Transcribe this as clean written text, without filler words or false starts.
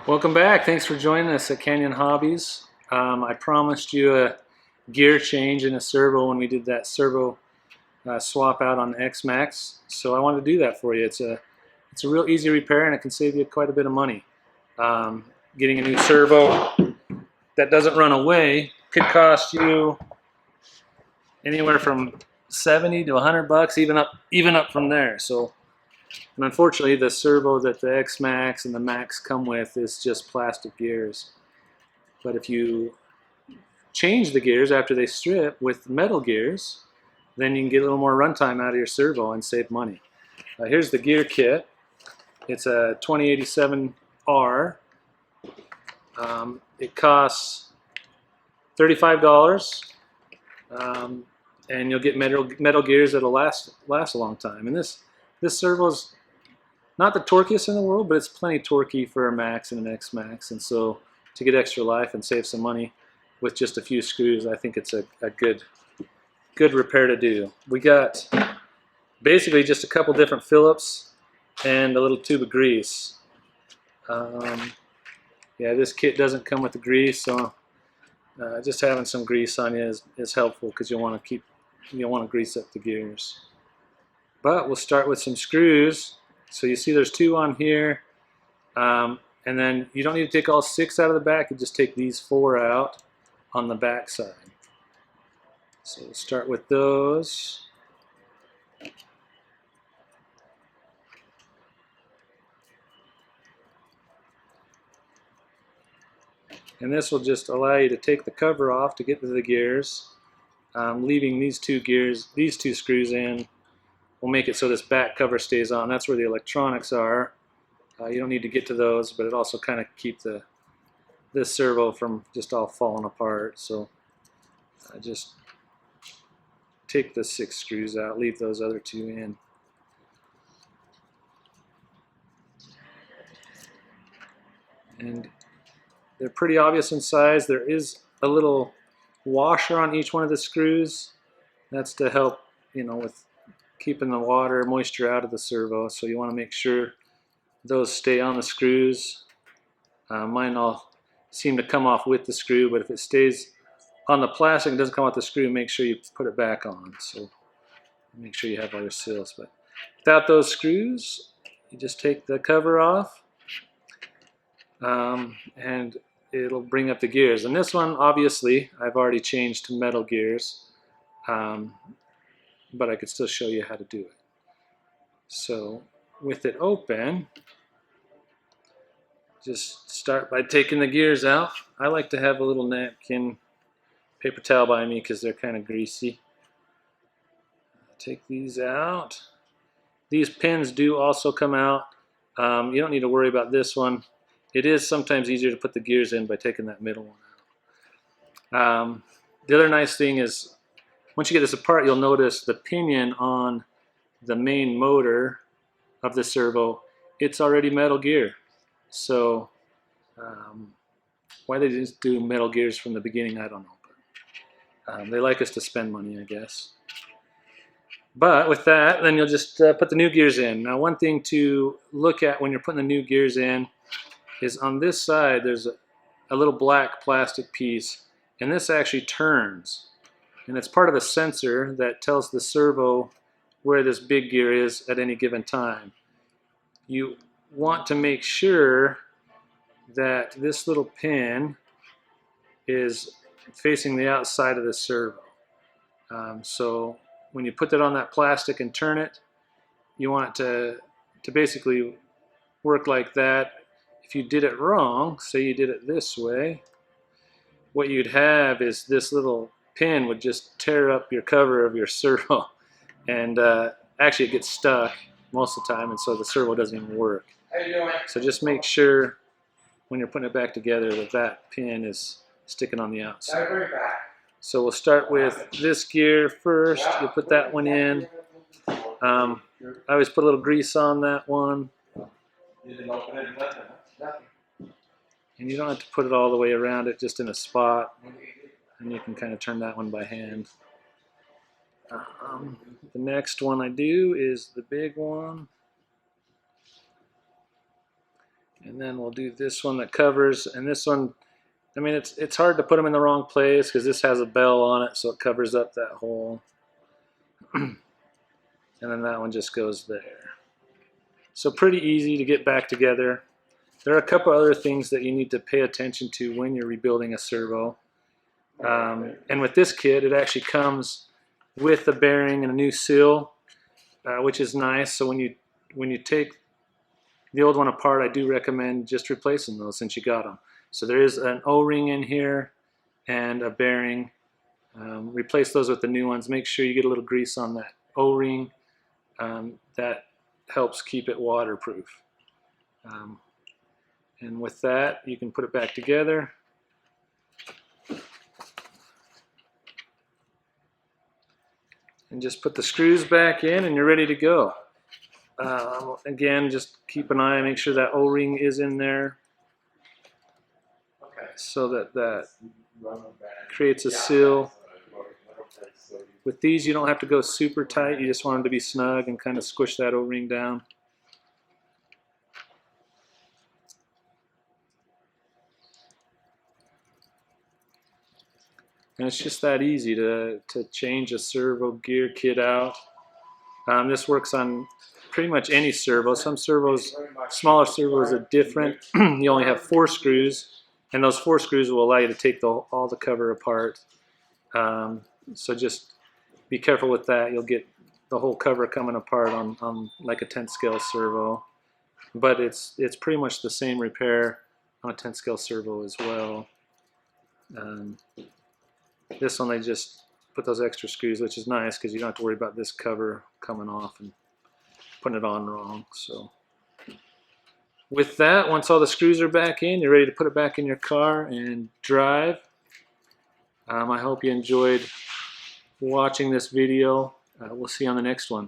Welcome back. Thanks for joining us at Canyon Hobbies. I promised you a gear change in a servo when we did that servo swap out on the X-Maxx. So I wanted to do that for you. It's a real easy repair and it can save you quite a bit of money. Getting a new servo that doesn't run away could cost you anywhere from 70 to 100 bucks, even up from there. So, and unfortunately, the servo that the X-Maxx and the Max come with is just plastic gears. But if you change the gears after they strip with metal gears, then you can get a little more runtime out of your servo and save money. Here's the gear kit. It's a 2087R. It costs $35, and you'll get metal gears that'll last a long time. And this servo's not the torquiest in the world, but it's plenty torquey for a Max and an X-Maxx. And so to get extra life and save some money with just a few screws, I think it's a good repair to do. We got basically just a couple different Phillips and a little tube of grease. Yeah, this kit doesn't come with the grease, so just having some grease on you is helpful because you'll want to grease up the gears. But we'll start with some screws. So you see there's 2 on here, and then you don't need to take all 6 out of the back. You just take these 4 out on the back side. So we'll start with those. And this will just allow you to take the cover off to get to the gears, leaving these 2 screws in. We'll make it so this back cover stays on. That's where the electronics are. You don't need to get to those, but it also kind of keeps this servo from just all falling apart. So I just take the 6 screws out, leave those other 2 in. And they're pretty obvious in size. There is a little washer on each one of the screws. That's to help, with keeping the water, moisture out of the servo. So you want to make sure those stay on the screws. Mine all seem to come off with the screw, but if it stays on the plastic and doesn't come off the screw, make sure you put it back on. So make sure you have all your seals. But without those screws, you just take the cover off, and it'll bring up the gears. And this one, obviously, I've already changed to metal gears. But I could still show you how to do it. So with it open, just start by taking the gears out. I like to have a little napkin, paper towel by me because they're kind of greasy. Take these out. These pins do also come out. You don't need to worry about this one. It is sometimes easier to put the gears in by taking that middle one out. The other nice thing is, once you get this apart, you'll notice the pinion on the main motor of the servo, it's already metal gear. So why they just do metal gears from the beginning, I don't know. But, they like us to spend money, I guess. But with that, then you'll just put the new gears in. Now, one thing to look at when you're putting the new gears in is on this side, there's a little black plastic piece, and this actually turns. And it's part of a sensor that tells the servo where this big gear is at any given time. You want to make sure that this little pin is facing the outside of the servo. So when you put that on that plastic and turn it, you want it to basically work like that. If you did it wrong, say you did it this way, what you'd have is this little pin would just tear up your cover of your servo, and actually it gets stuck most of the time, and so the servo doesn't even work. How you doing? So just make sure when you're putting it back together that pin is sticking on the outside. I'll bring it back. So we'll start with this gear first. You'll put that one in. I always put a little grease on that one. You didn't open it and nothing, huh? Nothing. And you don't have to put it all the way around it, just in a spot. And you can kind of turn that one by hand. The next one I do is the big one. And then we'll do this one that covers, and this one, I mean, it's hard to put them in the wrong place because this has a bell on it, so it covers up that hole. And then that one just goes there. So pretty easy to get back together. There are a couple other things that you need to pay attention to when you're rebuilding a servo. And with this kit, it actually comes with a bearing and a new seal, which is nice. So when you take the old one apart, I do recommend just replacing those since you got them. So there is an O-ring in here and a bearing. Replace those with the new ones. Make sure you get a little grease on that O-ring. That helps keep it waterproof. And with that, you can put it back together. And just put the screws back in and you're ready to go. Again, just keep an eye, make sure that O-ring is in there. Okay. So that creates a seal. With these, you don't have to go super tight. You just want them to be snug and kind of squish that O-ring down. And it's just that easy to change a servo gear kit out. This works on pretty much any servo. Some servos, smaller servos are different. You only have 4 screws, and those 4 screws will allow you to take all the cover apart. So just be careful with that. You'll get the whole cover coming apart on like a 10th scale servo. But it's pretty much the same repair on a 10th scale servo as well. This one they just put those extra screws, which is nice because you don't have to worry about this cover coming off and putting it on wrong. So with that, once all the screws are back in, you're ready to put it back in your car and drive. I hope you enjoyed watching this video. We'll see you on the next one.